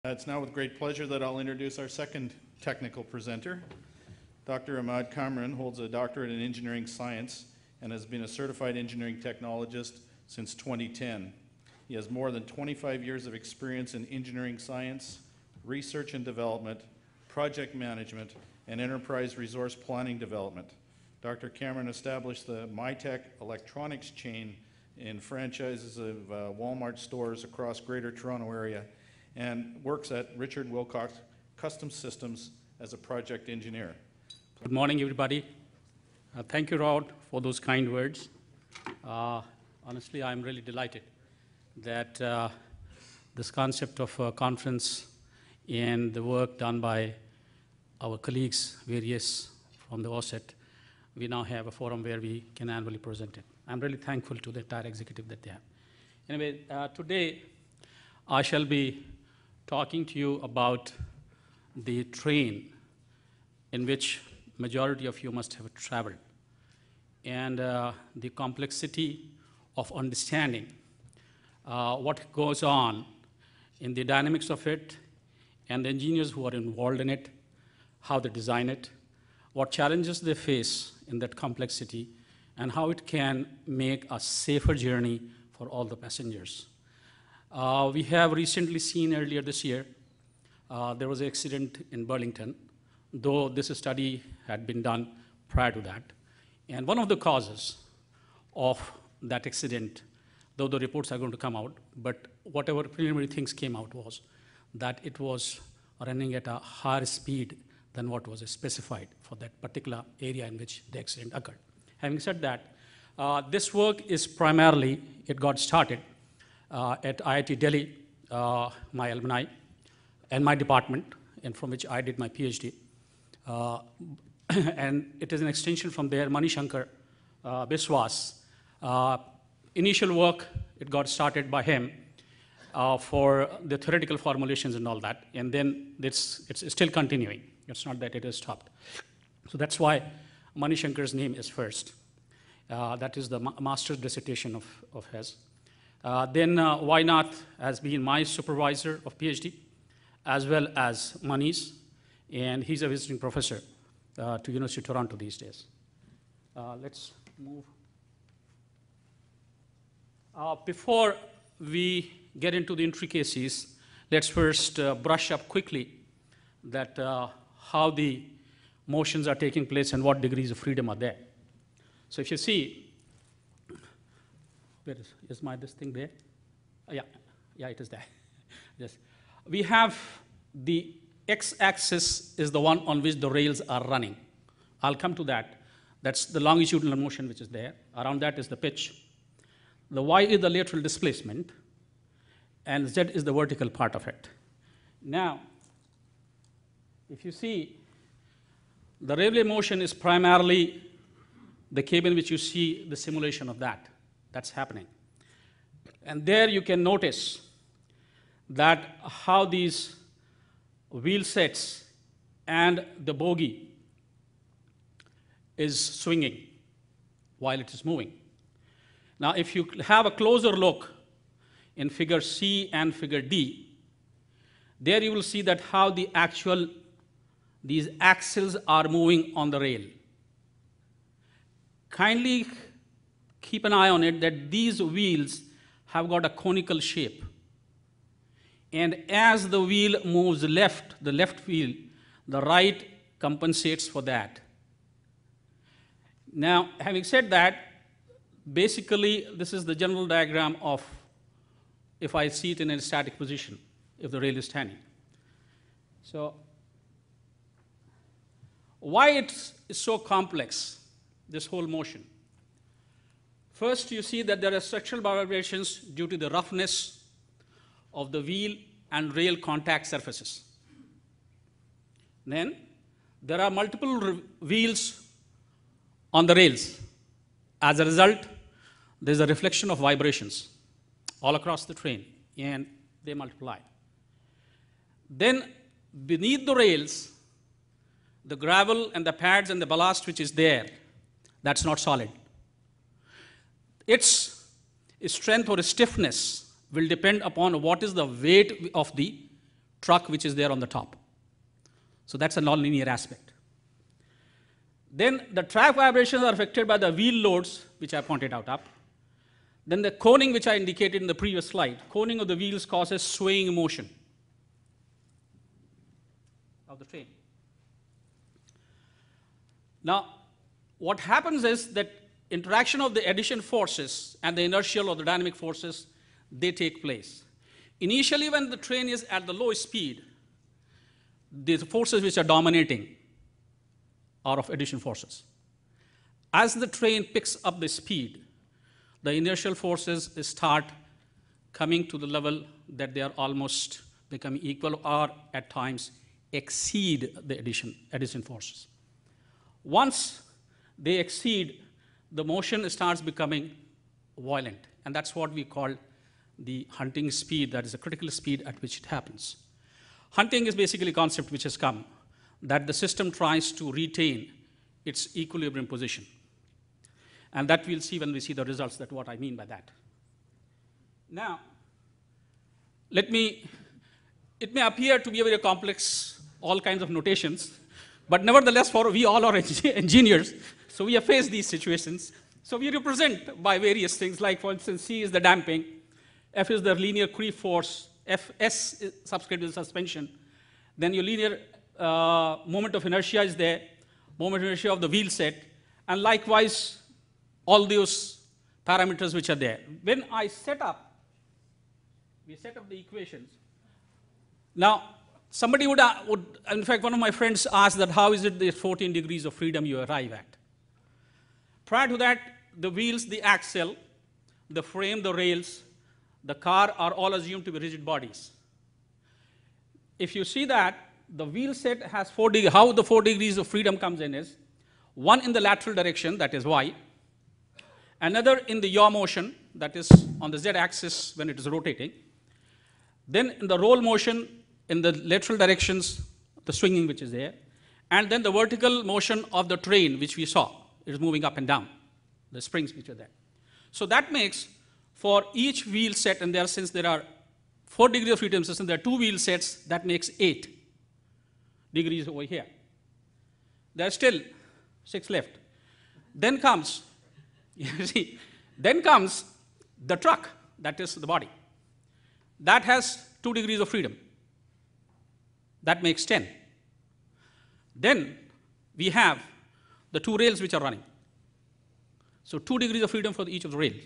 It's now with great pleasure that I'll introduce our second technical presenter. Dr. Ahmad Cameron holds a doctorate in engineering science and has been a certified engineering technologist since 2010. He has more than 25 years of experience in engineering science, research and development, project management, and enterprise resource planning development. Dr. Cameron established the MyTech electronics chain in franchises of Walmart stores across Greater Toronto area and works at Richard Wilcox Custom Systems as a project engineer. Good morning, everybody. Thank you, Rod, for those kind words. Honestly, I'm really delighted that this concept of a conference and the work done by our colleagues, various from the OACETT, we now have a forum where we can annually present it. I'm really thankful to the entire executive that they have. Anyway, today I shall be talking to you about the train in which majority of you must have traveled, and the complexity of understanding what goes on in the dynamics of it, and the engineers who are involved in it, how they design it, what challenges they face in that complexity, and how it can make a safer journey for all the passengers. We have recently seen earlier this year, there was an accident in Burlington, though this study had been done prior to that. And one of the causes of that accident, though the reports are going to come out, but whatever preliminary things came out was that it was running at a higher speed than what was specified for that particular area in which the accident occurred. Having said that, this work is primarily, it got started at IIT Delhi, my alumni, and my department, and from which I did my Ph.D. And it is an extension from there, Manishankar Biswas. Initial work, it got started by him for the theoretical formulations and all that, and then it's still continuing. It's not that it has stopped. So that's why Manishankar's name is first. That is the master's dissertation of his. Then Vainath has been my supervisor of PhD, as well as Mani's, and he's a visiting professor to University of Toronto these days. Let's move. Before we get into the intricacies, let's first brush up quickly that how the motions are taking place and what degrees of freedom are there. So if you see, where is my this thing there? Yeah, it is there. Yes. We have the x-axis is the one on which the rails are running. I'll come to that. That's the longitudinal motion which is there. Around that is the pitch. The y is the lateral displacement, and z is the vertical part of it. Now, if you see, the railway motion is primarily the cable which you see the simulation of that's happening. And there you can notice that how these wheel sets and the bogie is swinging while it is moving. Now, if you have a closer look in figure C and figure D, there you will see that how these axles are moving on the rail. Kindly keep an eye on it that these wheels have got a conical shape. And as the wheel moves left, the left wheel, the right compensates for that. Now, having said that, basically this is the general diagram of if I see it in a static position, if the rail is standing. So, why it's so complex, this whole motion? First, you see that there are structural vibrations due to the roughness of the wheel and rail contact surfaces. Then, there are multiple wheels on the rails. As a result, there's a reflection of vibrations all across the train, and they multiply. Then, beneath the rails, the gravel and the pads and the ballast which is there, that's not solid. Its strength or stiffness will depend upon what is the weight of the truck which is there on the top. So that's a nonlinear aspect. Then the track vibrations are affected by the wheel loads, which I pointed out up. Then the coning, which I indicated in the previous slide, coning of the wheels causes swaying motion of the train. Now, what happens is that interaction of the addition forces and the inertial or the dynamic forces, they take place. Initially, when the train is at the low speed, the forces which are dominating are of addition forces. As the train picks up the speed, the inertial forces start coming to the level that they are almost becoming equal or at times exceed the addition forces. Once they exceed, the motion starts becoming violent, and that's what we call the hunting speed. That is the critical speed at which it happens. Hunting is basically a concept which has come that the system tries to retain its equilibrium position. And that we'll see when we see the results, that's what I mean by that. Now, it may appear to be a very complex, all kinds of notations, but nevertheless, we all are engineers, so we have faced these situations. So we represent by various things, like for instance, C is the damping, F is the linear creep force, S is subscript is suspension, then your linear moment of inertia is there, moment of inertia of the wheel set, and likewise, all those parameters which are there. When I we set up the equations. Now, somebody would, in fact, one of my friends asked that how is it the 14 degrees of freedom you arrive at? Prior to that, the wheels, the axle, the frame, the rails, the car are all assumed to be rigid bodies. If you see that, the wheel set has 4 degrees. How the 4 degrees of freedom comes in is, one in the lateral direction, that is Y, another in the yaw motion, that is on the z-axis when it is rotating, then in the roll motion in the lateral directions, the swinging which is there, and then the vertical motion of the train which we saw, it is moving up and down, the springs which are there. So that makes for each wheel set, and since there are 4 degrees of freedom system, there are 2 wheel sets, that makes 8 degrees over here. There are still 6 left. Then comes, you see, then comes the truck, that is the body. That has 2 degrees of freedom. That makes 10. Then we have the 2 rails which are running. So 2 degrees of freedom for each of the rails.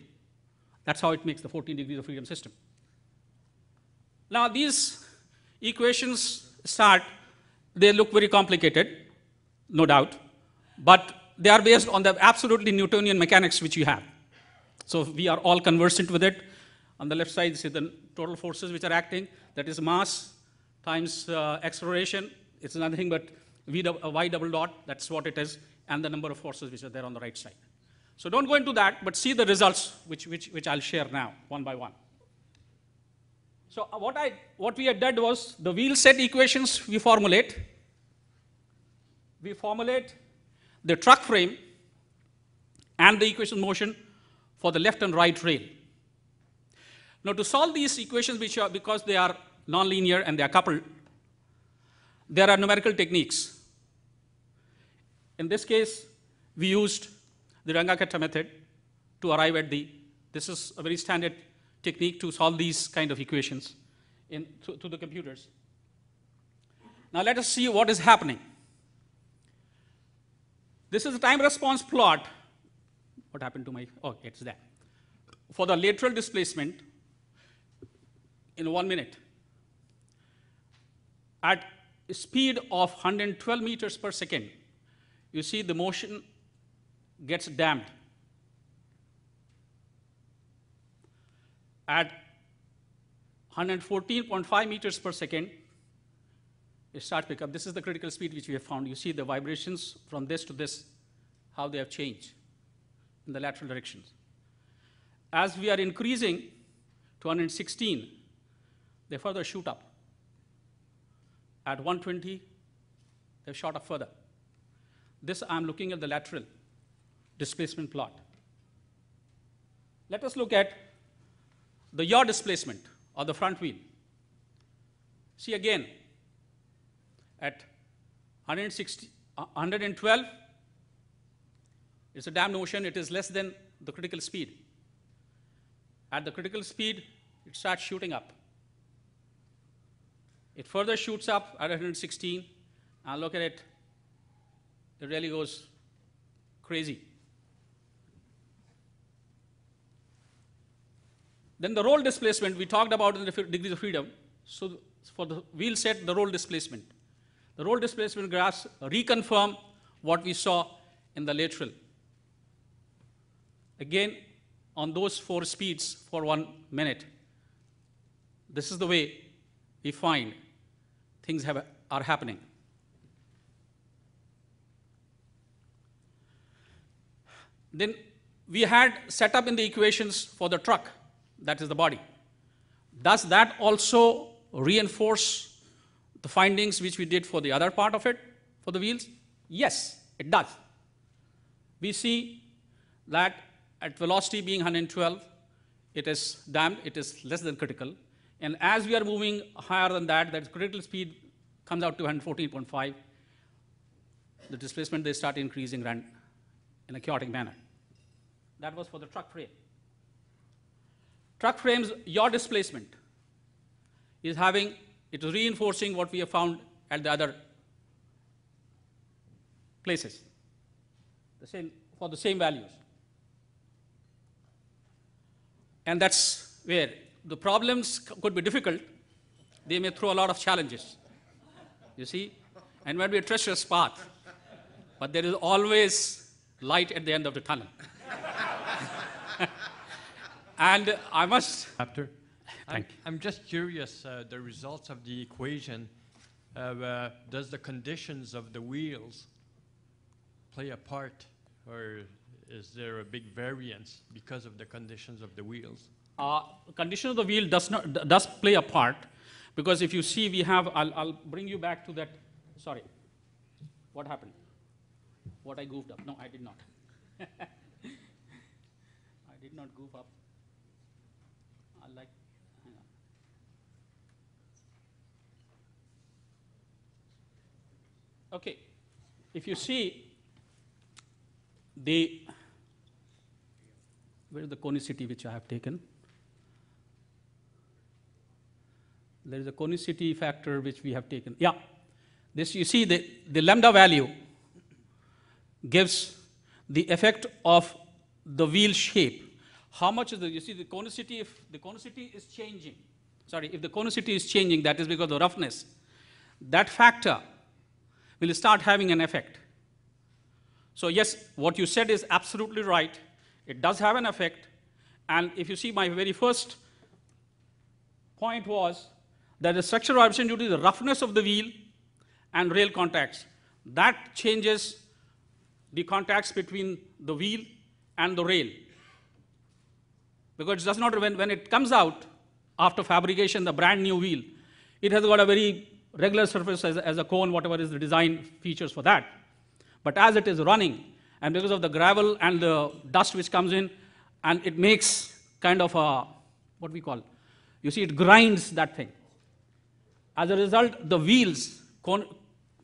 That's how it makes the 14 degrees of freedom system. Now these equations they look very complicated, no doubt, but they are based on the absolutely Newtonian mechanics which you have. So we are all conversant with it. On the left side, see the total forces which are acting, that is mass times acceleration. It's nothing but y double dot, that's what it is, and the number of forces which are there on the right side. So don't go into that, but see the results which I'll share now, one by one. So what we had done was the wheel set equations we formulate. We formulate the truck frame and the equation motion for the left and right rail. Now to solve these equations, because they are nonlinear and they are coupled, there are numerical techniques. In this case, we used the Runge-Kutta method to arrive at this is a very standard technique to solve these kind of equations to the computers. Now let us see what is happening. This is a time response plot. What happened to it's that. For the lateral displacement in 1 minute at a speed of 112 meters per second, you see the motion gets damped. At 114.5 meters per second, it starts pick up. This is the critical speed which we have found. You see the vibrations from this to this, how they have changed in the lateral directions. As we are increasing to 116, they further shoot up. At 120, they've shot up further. This, I'm looking at the lateral displacement plot. Let us look at the yaw displacement of the front wheel. See again, at 112, it's a damned notion, it is less than the critical speed. At the critical speed, it starts shooting up. It further shoots up at 116, and look at it, it really goes crazy. Then the roll displacement, we talked about in the degrees of freedom. So for the wheel set, the roll displacement. The roll displacement graphs reconfirm what we saw in the lateral. Again, on those 4 speeds for 1 minute, this is the way we find things are happening. Then we had set up in the equations for the truck, that is the body. Does that also reinforce the findings which we did for the other part of it, for the wheels? Yes, it does. We see that at velocity being 112, it is damned, it is less than critical. And as we are moving higher than that, that critical speed comes out to 114.5. The displacement, they start increasing in a chaotic manner. That was for the truck frame. Truck frames, your displacement is reinforcing what we have found at the other places, for the same values. And that's where the problems could be difficult. They may throw a lot of challenges, you see, and might be a treacherous path. But there is always light at the end of the tunnel. And I must... I'm just curious, the results of the equation, does the conditions of the wheels play a part, or is there a big variance because of the conditions of the wheels? Condition of the wheel does play a part, because if you see, we have, I'll bring you back to that, sorry, what happened? What I goofed up? No, I did not. I did not goof up. Hang on. Okay, if you see where is the conicity which I have taken? There is a conicity factor which we have taken. Yeah, this you see the lambda value gives the effect of the wheel shape. How much is you see the conicity, if the conicity is changing, if the conicity is changing, that is because of the roughness, that factor will start having an effect. So yes, what you said is absolutely right. It does have an effect. And if you see, my very first point was that the structural vibration due to the roughness of the wheel and rail contacts, that changes the contacts between the wheel and the rail. Because it does not, when it comes out after fabrication, the brand new wheel, it has got a very regular surface as a cone, whatever is the design features for that. But as it is running, and because of the gravel and the dust which comes in, and it makes kind of a, what we call, you see, it grinds that thing. As a result, the wheels,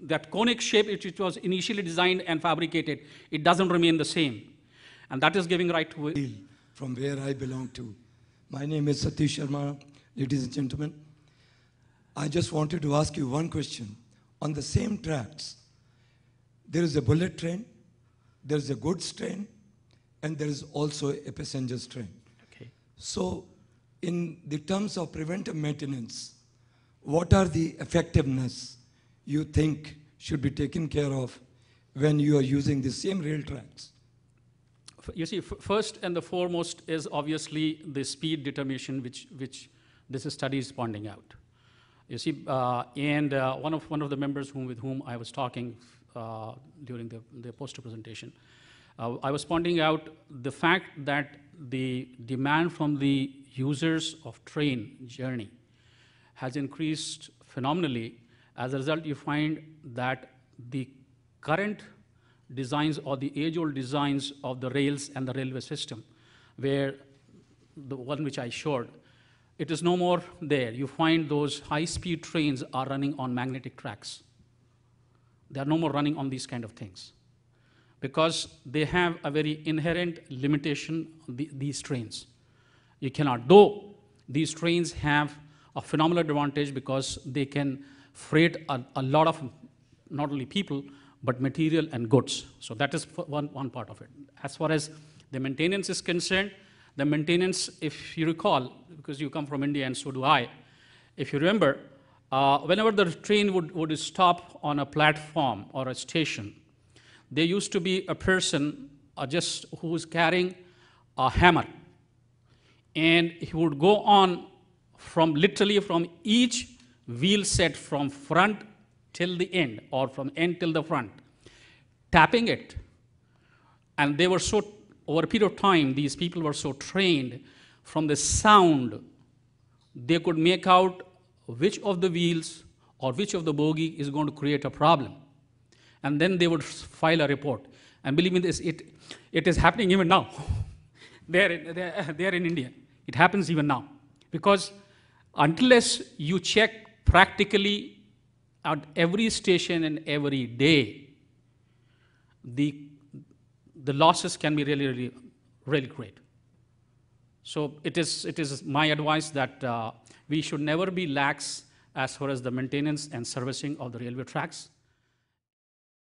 that conic shape which was initially designed and fabricated, it doesn't remain the same. And that is giving right to... From where I belong to. My name is Satish Sharma, ladies and gentlemen. I just wanted to ask you one question. On the same tracks, there is a bullet train, there is a goods train, and there is also a passenger train. Okay. So, in the terms of preventive maintenance, what are the effectiveness you think should be taken care of when you are using the same rail tracks? You see, first and the foremost is obviously the speed determination which this study is pointing out. You see, and one of the members with whom I was talking during the poster presentation, I was pointing out the fact that the demand from the users of train journey has increased phenomenally. As a result, you find that the current designs or the age-old designs of the rails and the railway system, where the one which I showed, it is no more there. You find those high-speed trains are running on magnetic tracks. They are no more running on these kind of things because they have a very inherent limitation, these trains. You cannot, though these trains have a phenomenal advantage because they can freight a lot of not only people, but material and goods. So that is one part of it. As far as the maintenance is concerned, the maintenance, if you recall, because you come from India and so do I, if you remember, whenever the train would stop on a platform or a station, there used to be a person just who was carrying a hammer. And he would go on literally from each wheel set from front till the end, or from end till the front, tapping it. And they were so, over a period of time, these people were so trained from the sound, they could make out which of the wheels or which of the bogie is going to create a problem. And then they would file a report. And believe me, it is happening even now. They're in India. It happens even now. Because unless you check practically at every station and every day, the losses can be really, really, really great. So it is my advice that we should never be lax as far as the maintenance and servicing of the railway tracks.